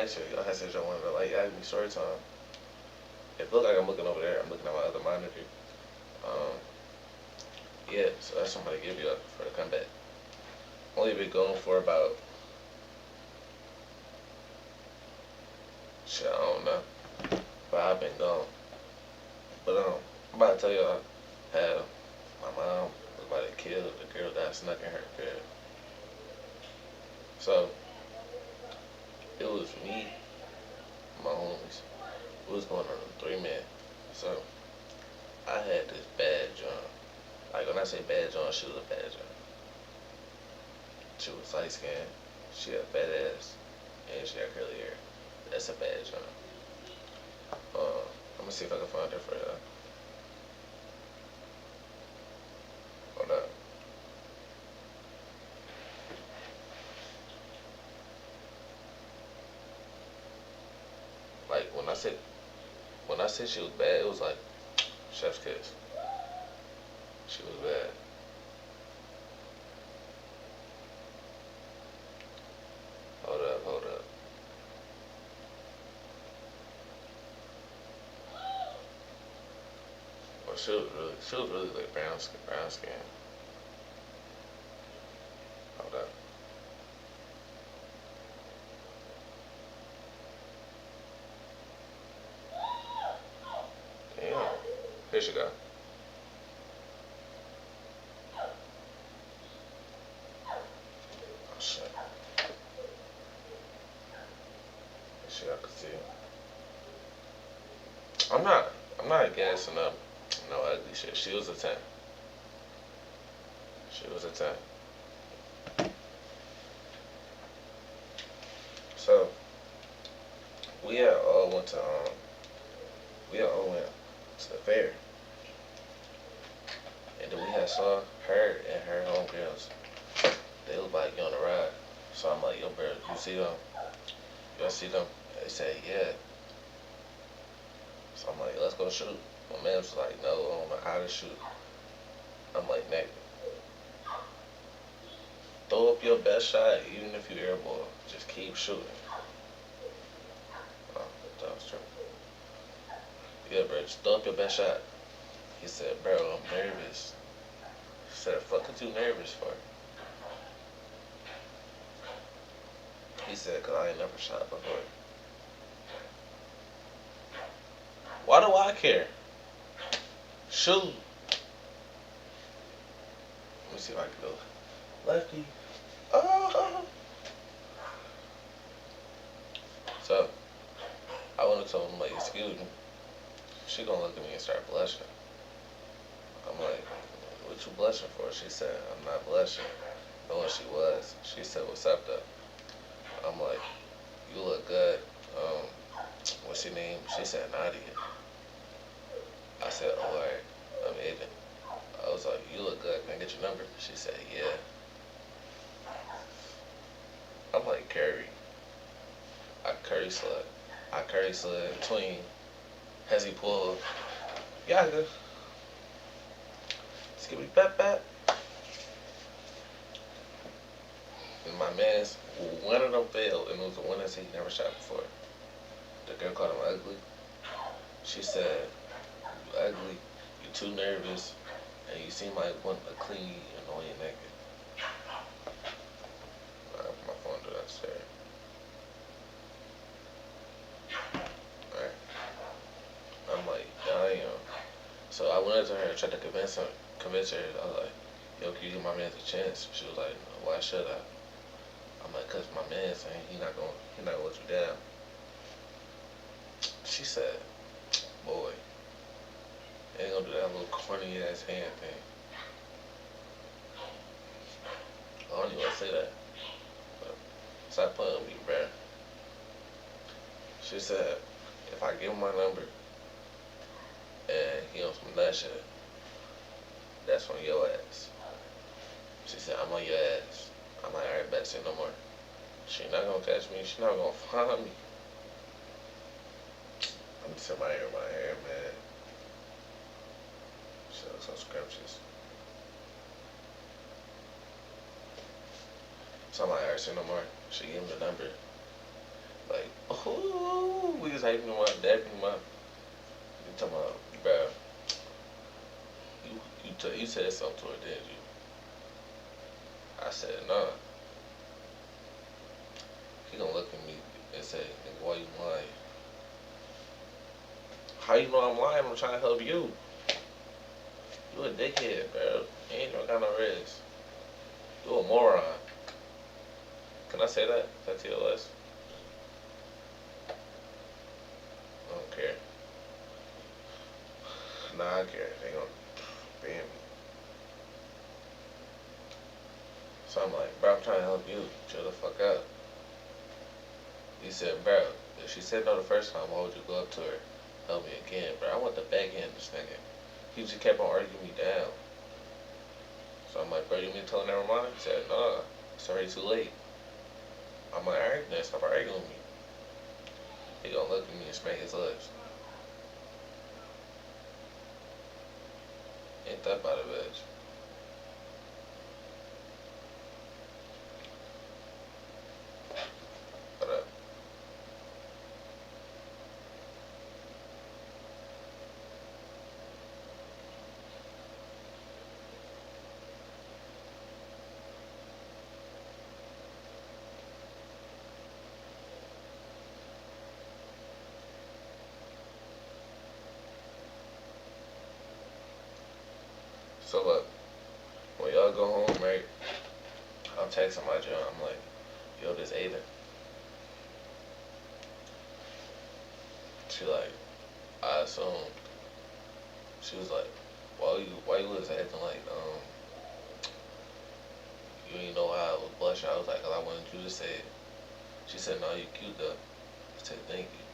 I said y'all wanted to like Yagami Storytime. It look like I'm looking over there. I'm looking at my other monitor. Um, yeah, so that's somebody give you up for the comeback. Only been going for about shit. I don't know, but I've been gone. But I'm about to tell y'all how my mom was about to kill the girl that snuck in her crib. So it was me, my homies. We was going on a 3-man. So I had this bad John. Like when I say bad John, she was a bad John. She was light skinned. She had fat ass, and she had curly hair. That's a bad John. I'm gonna see if I can find her for y'all. Hold up. Like when I said she was bad, it was like chef's kiss. She was bad. Hold up, hold up. Well, she was really like brown skin. Hold up. Damn. Here she go. Oh shit. She I could see. I'm not. I'm not gassing up. No ugly shit. She was a 10. She was a 10. So we all went to we all went to the fair, and then we had saw her and her homegirls. They was like on the ride. So I'm like, yo, bro, you see them? Y'all see them? They said, yeah. So I'm like, let's go shoot. My man was like, no, I don't know how to shoot. I'm like, nigga, throw up your best shot, even if you airball. Just keep shooting. Oh, that was true. Yeah, bro, just throw up your best shot. He said, bro, I'm nervous. He said, fuck are you nervous for? He said, cause I ain't never shot before. Why do I care? Shoot. Let me see if I can go. Lefty. Oh. So, I went and told him, like, excuse me. She gonna look at me and start blushing. I'm like, what you blushing for? She said, I'm not blushing. Knowing she was. She said, what's up, though? I'm like, you look good. What's your name? She said, Nadia. I said, oh, alright. I'm Aiden. I was like, you look good. Can I get your number? She said, yeah. I'm like, Curry. I curry slid. I curry slid between Hezzy Pool, Yaga, Skippy Pep Pep, and my man's, one of them failed, and it was the one that said he never shot before. The girl called him ugly. She said, you ugly, you too nervous, and you seem like one a clingy, annoying nigga. I put my phone to that stare. Alright. I'm like, damn. So I went up to her and tried to convince her. I was like, yo, can you give my man a chance? She was like, no, why should I? I'm like, cause my man saying he not gonna let you down. She said, boy, ain't gonna do that little corny ass hand thing. I don't even want to say that. But stop playing with me, bruh. She said, if I give him my number and he on some nut shit, that's on your ass. She said, I'm on your ass. I'm like, alright, bet, say no more. She not gonna catch me. She not gonna find me. I'm just in my hair, man. She looks so scrumptious. So I'm like, alright, say no more. She gave him the number. Like, Ooh, we was hyping him up, dapping him up. You talking about, bro? You said something to her, didn't you? I said, nah. He gonna look at me and say, nigga, why you lying? How you know I'm lying? I'm trying to help you. You a dickhead, bro. You ain't never got no rest. You a moron. Can I say that? Is that TLS? I don't care. Nah, I care. They gonna ban me. So I'm like, bro, I'm trying to help you. Chill the fuck out. He said, bro, if she said no the first time, why would you go up to her? Help me again, bro. I want the backhand this nigga. He just kept on arguing me down. So I'm like, bro, you mean to tell her never mind? He said, nah, it's already too late. I'm like, alright, then stop arguing with me. He gonna look at me and smack his lips. Ain't that about a bitch? What up? So look, when y'all go home, right, I'm texting my job. I'm like, yo, this Aiden. She like, I assume. She was like, why you was acting like, you ain't know how I was blushing. I was like, 'cause I wanted you to say it. She said, no, you cute though. I said, thank you.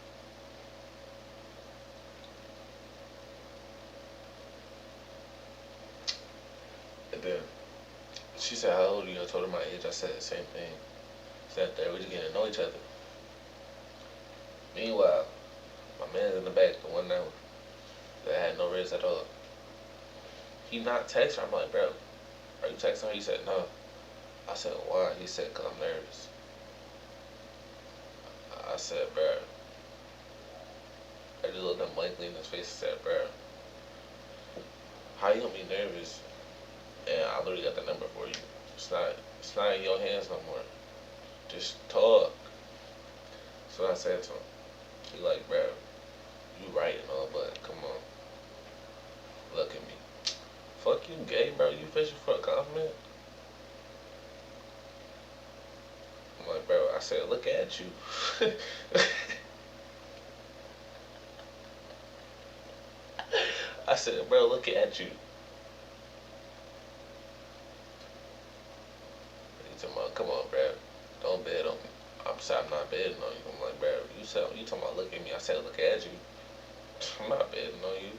And then she said, how old are you? I told her my age. I said the same thing. Sat there, we just getting to know each other. Meanwhile, my man's in the back, the one that had no risk at all. He not text her. I'm like, bro, are you texting her? He said, no. I said, why? He said, 'cause I'm nervous. I said, bro. I just looked him blankly in his face and said, bro, how you gonna be nervous? And I literally got the number for you. It's not in your hands no more. Just talk. So I said to him. He like, bro, you right and all, but come on, look at me. Fuck you, gay, bro. You fishing for a compliment? I'm like, bro, I said, look at you. I said, bro, look at you. He talking about, come on, bro. Don't bet on me. I'm sorry, I'm not betting on you. I'm like, bro, you talking about look at me. I said, look at you. I'm not betting on you.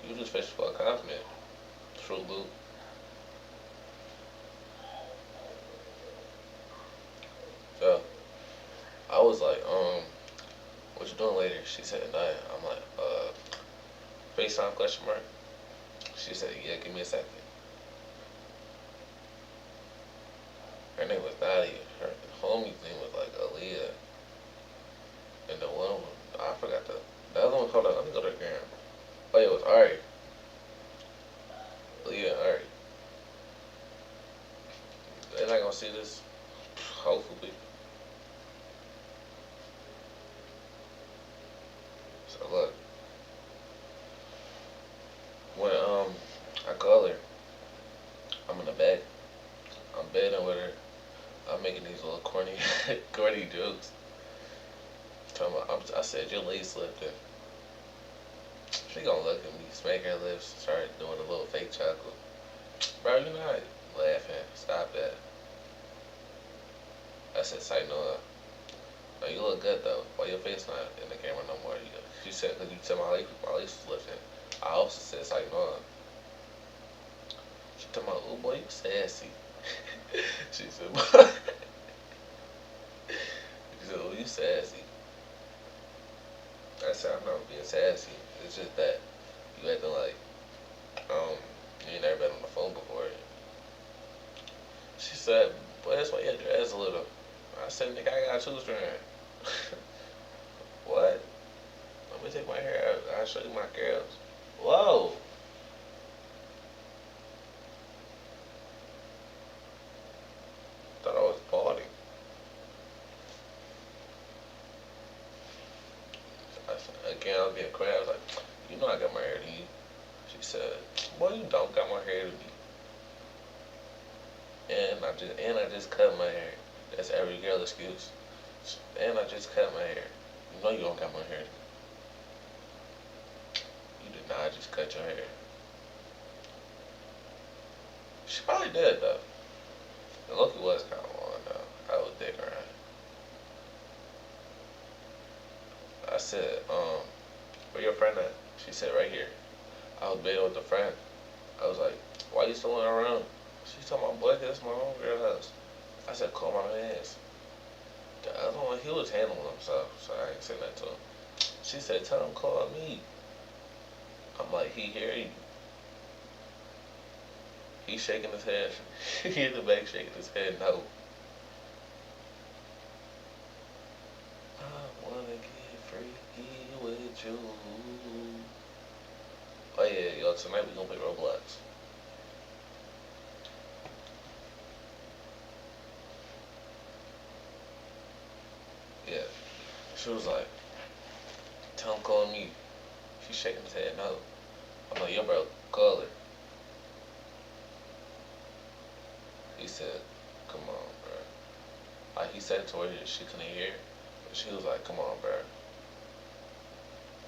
You just fishing for a compliment. True loop. So, I was like, what you doing later? She said, night. I'm like, FaceTime question mark? She said, yeah, give me a second. Her name was Nadia. Her homie's name was like Aaliyah. And the one, I forgot the other one, hold on, let me go to the gram. Oh, yeah, it was Ari. Aaliyah and Ari. They're not gonna see this, hopefully. So look, when I call her, I'm in the back, I'm betting with her, I'm making these little corny, corny jokes. I said, your leg slipped in. She gonna look at me, smack her lips, start doing a little fake chuckle. Bro, you're not laughing. Stop that. I said, sight no. No, you look good though. Why your face not in the camera no more? She said, because you said my lace was lifting. I also said, sight no. She told me, oh boy, you sassy. She said, boy. She said, oh, you sassy. I said, I'm not being sassy. It's just that you acting like you ain't never been on the phone before. She said, boy, that's why you had your ass a little. I said, nigga, I got two strand. What? Let me take my hair out. I'll show you my curls. Whoa. Thought I was balding. Again, I was getting quiet. I was like, you know I got my hair to you. She said, boy, you don't got my hair to me. And I just cut my hair. That's every girl excuse. And I just cut my hair. You know you don't got my hair. You did not just cut your hair. She probably did though. The Loki was kind of long though. I was digging around. I said, where your friend at? She said right here. I was being with a friend. I was like, why you still in her room? She told my boy, that's my own girl house. I said, call my man's. The other one, he was handling himself, so I ain't saying that to him. She said, tell him call me. I'm like, he hear you. He's shaking his head. He in the back shaking his head, no. I wanna get freaky with you. Oh yeah, yo, tonight we gonna play Roblox. Yeah. She was like, tell him call me. She's shaking his head, no. I'm like, yo bro, call her. He said, come on, bro. Like he said it to her, she couldn't hear. But she was like, come on, bro.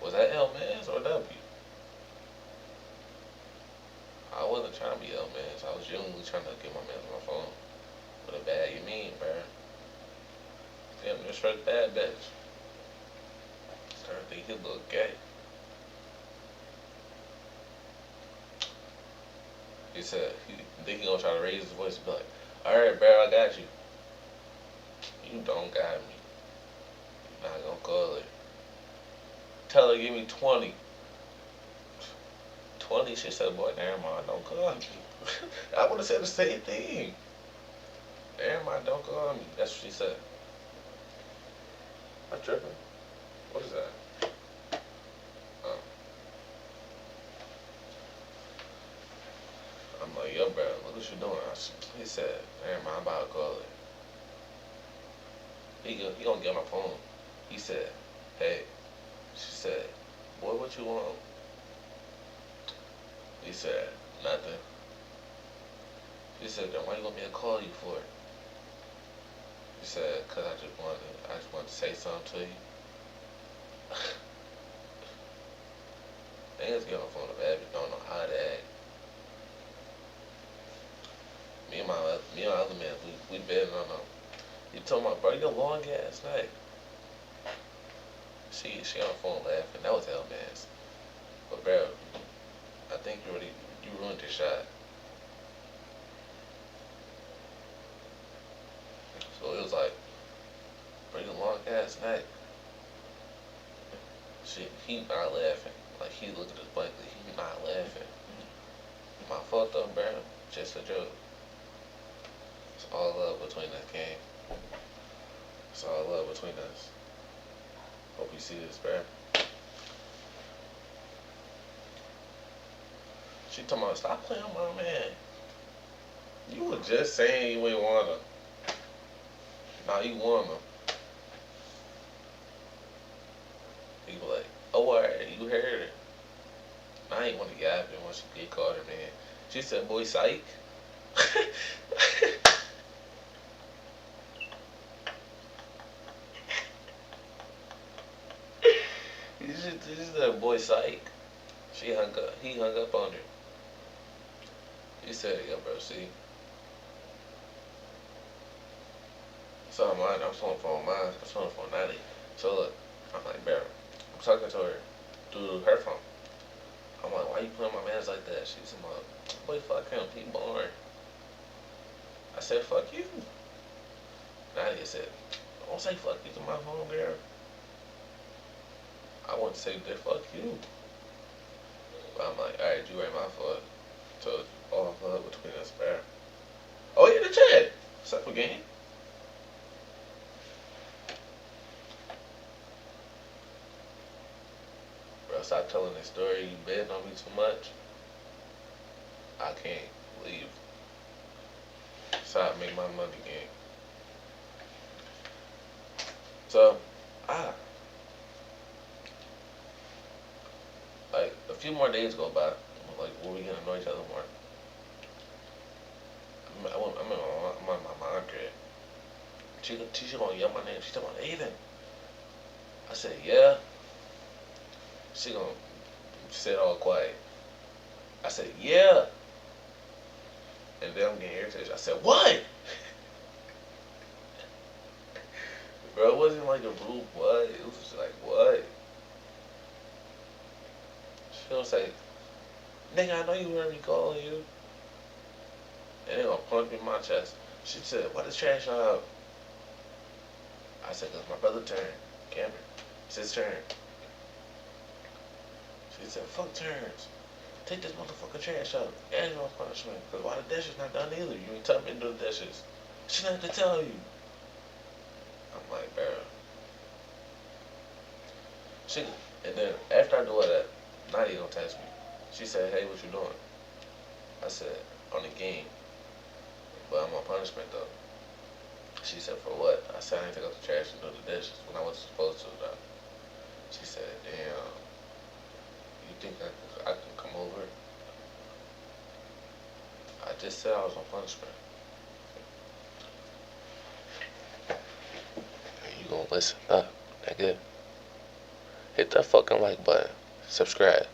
Was that L Mans or W? I wasn't trying to be L Mans. I was genuinely trying to get my man on my phone. What a bad you mean, bro? Damn, you're straight bad bitch. Started to think he look gay. He said, he think he gonna try to raise his voice and be like, alright, bro, I got you. You don't got me. You're not gonna call her. Tell her, give me 20. 20, she said, boy, never mind, don't call me. I would have said the same thing. Never mind, don't call me. That's what she said. I'm tripping. What is that? Oh. I'm like, yo, bro, look what you doing. He said, never mind, I'm about to call her. He gonna get my phone. He said, hey. She said, boy, what you want? He said, nothing. She said, then why you want me to call you for it? He said, cause I just wanted to say something to you. Niggas get on the phone to bad but don't know how to act. Me and my other man, we betting on them. He told my bro, you got long ass night. She on the phone laughing. That was hell man's. But bro, I think you ruined your shot. So it was like, bring a long ass night. He not laughing. Like he looked at us blankly. He not laughing. My fault though, bro. Just a joke. It's all love between us, gang. It's all love between us. Hope you see this, bro. She told me, stop playing with my man. You were just saying you ain't want her. Now you want her. He was like, oh, alright, you heard it. I ain't want to yap it once she get caught her, man. She said, boy, psych. She said, boy, psych. He hung up on her. He said, yo, bro, see. So I'm on the phone, mine. I'm on the phone, 90. So look, I'm like, bro, I'm talking to her through her phone. I'm like, why you playing my mans like that? She's like, boy, fuck him, he boring. I said, fuck you. Nadia said, don't say fuck you to my phone, girl. I want to say that fuck you. But I'm like, alright, you ain't my fault. So it's all love between us, bro. Oh, yeah, the chat. What's up, again? bro, stop telling this story. You betting on me too much. I can't leave. Stop, make my money again. So, ah, like a few more days go by. Like, where we gonna know each other more? I'm on my mom crib. She gonna yell my name. She talking about Aiden. I said, yeah. She gonna sit all quiet. I said, yeah. And then I'm getting irritated. I said, what? Bro, it wasn't like a rude what. It was just like, what? She gonna say, nigga, I know you heard me calling you. And they gonna punch me in my chest. She said, why the trash out? I said, cause my brother turned. Cameron. It's his turn. She said, fuck turns. Take this motherfucking trash out. And no punishment. Cause why the dishes not done either? You ain't tell me to do the dishes. She not to tell you. I'm like, bro. She, and then after I do all that, Nadia gonna text me. She said, hey, what you doing? I said, on the game. But I'm on punishment though. She said, for what? I said, I ain't take out the trash and do the dishes when I wasn't supposed to though. She said, damn, you think I can come over? I just said I was on punishment. You gonna listen up, nigga. Hit that fucking like button. Subscribe.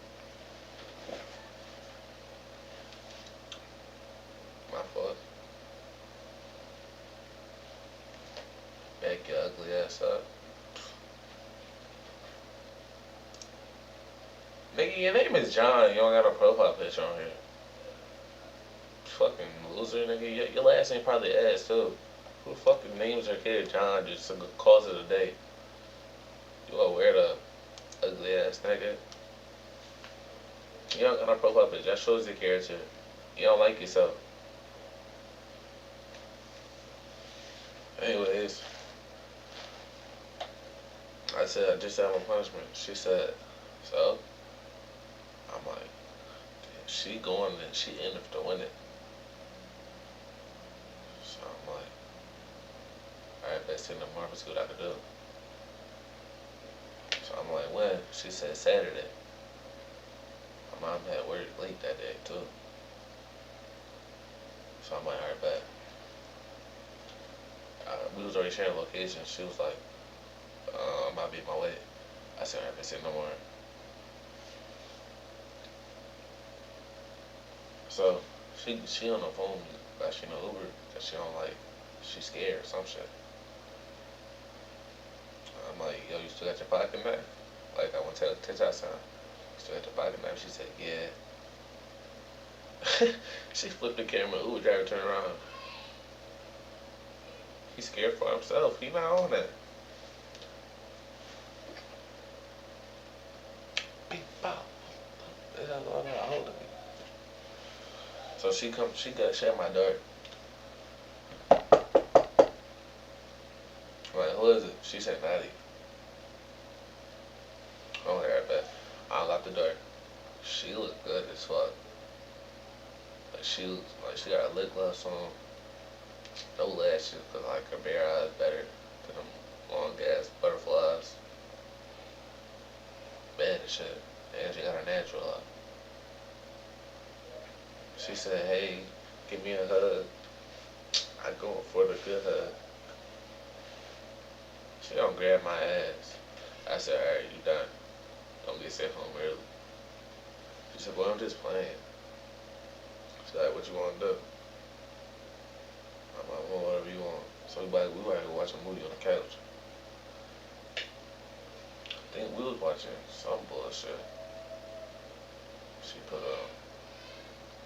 My fault. Back your ugly ass up. Nigga, your name is John. You don't got a profile picture on here. Fucking loser, nigga. Your last name probably ass too. Who fucking names their kid John just to cause it a day? You a weirdo, ugly ass nigga. You don't got no profile picture. That shows your character. You don't like yourself. Anyways, I said I just had my punishment. She said, so? I'm like, damn, she going and she in it to win it. So I'm like, alright, let's send the Marvin see what I can do. So I'm like, when? She said Saturday. My mom had work late that day too. So I'm like, alright, bet. We was already sharing location. She was like, I might be my way. I said, alright, let's say no more. So she on the phone like she know Uber cause she don't like she scared or some shit. I'm like, yo, you still got your pocket knife? Like I want to tell TikTok son, you still got your pocket knife? She said, yeah. She flipped the camera, Uber driver turned around. He's scared for himself. He not on that. Beep bop. So she at my door. I'm like, who is it? She said, Maddie. I'm like, alright, bet. I unlocked the door. She looked good as fuck. Like she got lip gloss on, no lashes, cause like her bare eyes better than them long ass butterflies. Bad as shit. And she got her natural up. She said, hey, give me a hug. I go for the good hug. She don't grab my ass. I said, alright, you done. Don't get sent home early. She said, well, I'm just playing. She's like, what you want to do? I'm like, well, whatever you want. So we might go watch a movie on the couch. I think we was watching some bullshit.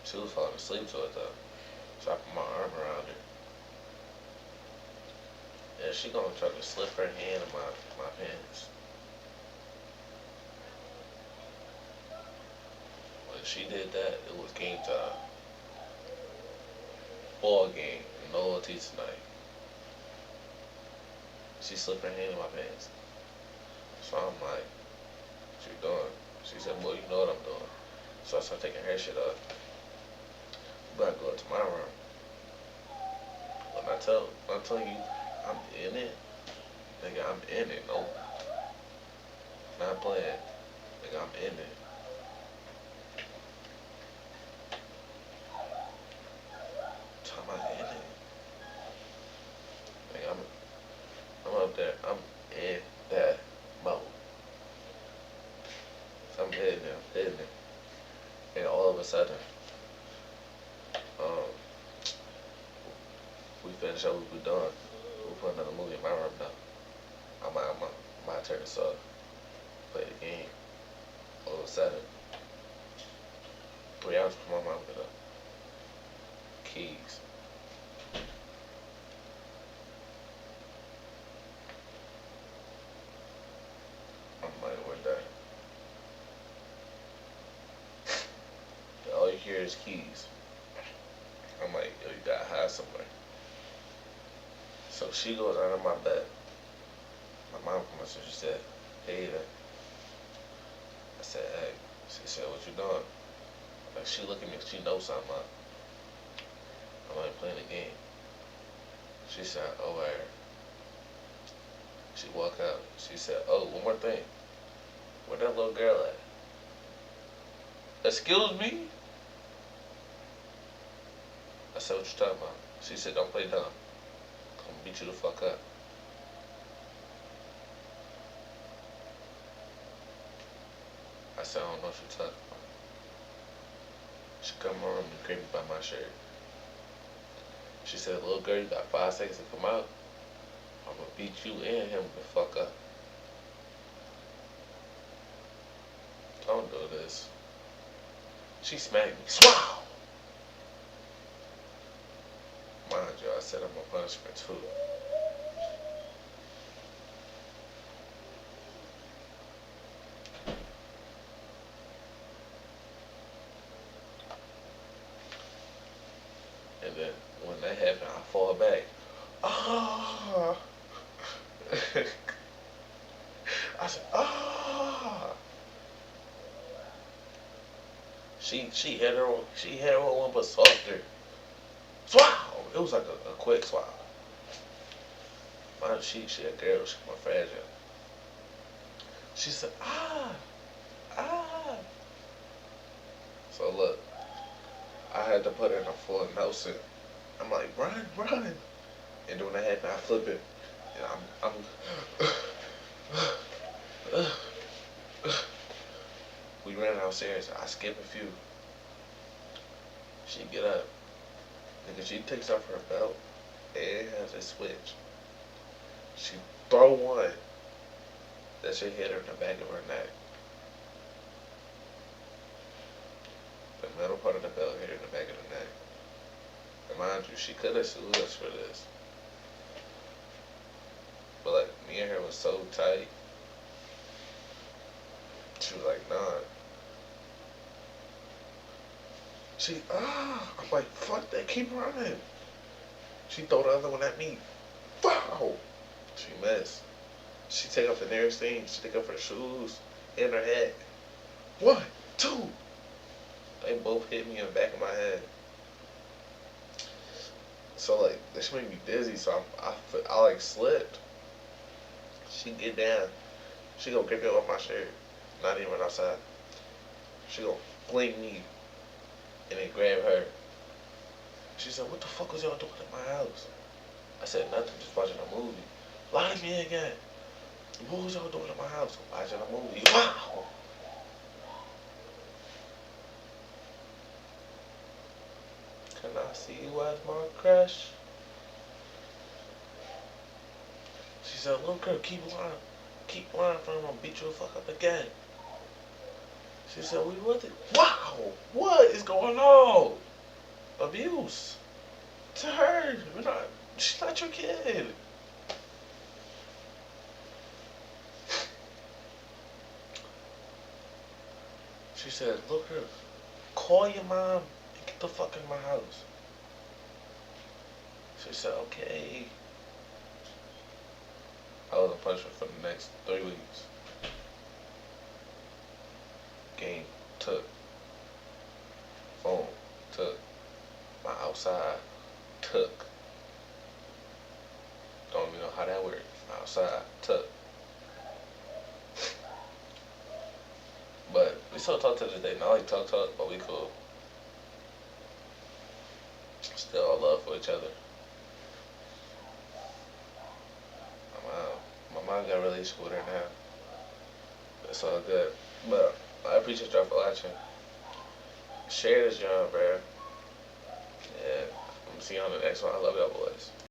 She was falling asleep to it though. So I put my arm around her. And she gonna try to slip her hand in my pants. When she did that, it was game time. Ball game, no OT tonight. She slipped her hand in my pants. So I'm like, what you doing? She said, boy, you know what I'm doing. So I started taking her shit off. But I go to my room. When I tell you, I'm in it. Nigga, I'm in it. No, not playing. Nigga, I'm in it. Talking about in it. Nigga, I'm up there. I'm in that mode. So I'm hitting it. I'm hitting it. And all of a sudden, um, we finished up what we done. We put another movie in my room now. My turn to saw play the game. All of a sudden, 3 hours before my mom got up. Keys. I'm like, what that? All you hear is keys. I'm like, yo, you gotta hide somewhere. So she goes under my bed. My mom comes in, she said, hey there. I said, hey. She said, what you doing? Like, she look at me, she knows something up. I'm like, playing the game. She said, oh, where? She walked out. She said, oh, one more thing. Where that little girl at? Excuse me? I said, what you talking about? She said, don't play dumb. I'm gonna beat you the fuck up. I said, I don't know what you're talking about. She come around and grabbed me by my shirt. She said, little girl, you got 5 seconds to come out. I'm gonna beat you and him the fuck up. Don't do this. She smacked me. Swow! Mind you, I said I'm gonna punish her too. And then when that happened, I fall back. Ah! I said, ah! She hit her one but softer. Swow! It was like a quick swallow. Mine, she a girl, she more fragile. She said, ah! Ah! So look, I had to put her in a full Nelson. I'm like, run, run. And then when that happened, I flip it. And we ran downstairs. I skip a few. She get up. Nigga, she takes off her belt. And it has a switch. She throw one. That shit hit her in the back of her neck. The metal part of the belt hit her in the back of the neck. And mind you, she could have sued us for this. But like, me and her was so tight. She was like, nah. I'm like, fuck that, keep running. She throw the other one at me. Wow! She missed. She take off the nearest thing. She take off her shoes and her hat. 1, 2. They both hit me in the back of my head. So like, this made me dizzy. So I like slipped. She get down. She gonna grip it off my shirt. Not even outside. She gonna fling me and then grab her. She said, what the fuck was y'all doing at my house? I said, nothing, just watching a movie. Lie to me again. What was y'all doing at my house? Watching a movie. Wow! Can I see you as my crush? She said, little girl, keep lying. Keep lying for him, I'm gonna beat you the fuck up again. She said, we with it. Wow! What is going on? Abuse. To her. She's not your kid. She said, look here, call your mom and get the fuck in my house. She said, okay. I was on punishment for the next 3 weeks. game took. Phone took. My outside took. Don't even know how that works. My outside took. But we still talk to this day. Not like talk, but we cool. Still all love for each other. My mom got a relationship with her now. It's all good. But I appreciate y'all for watching. Share this, y'all, bro. Yeah, I'm gonna see you on the next one. I love y'all boys.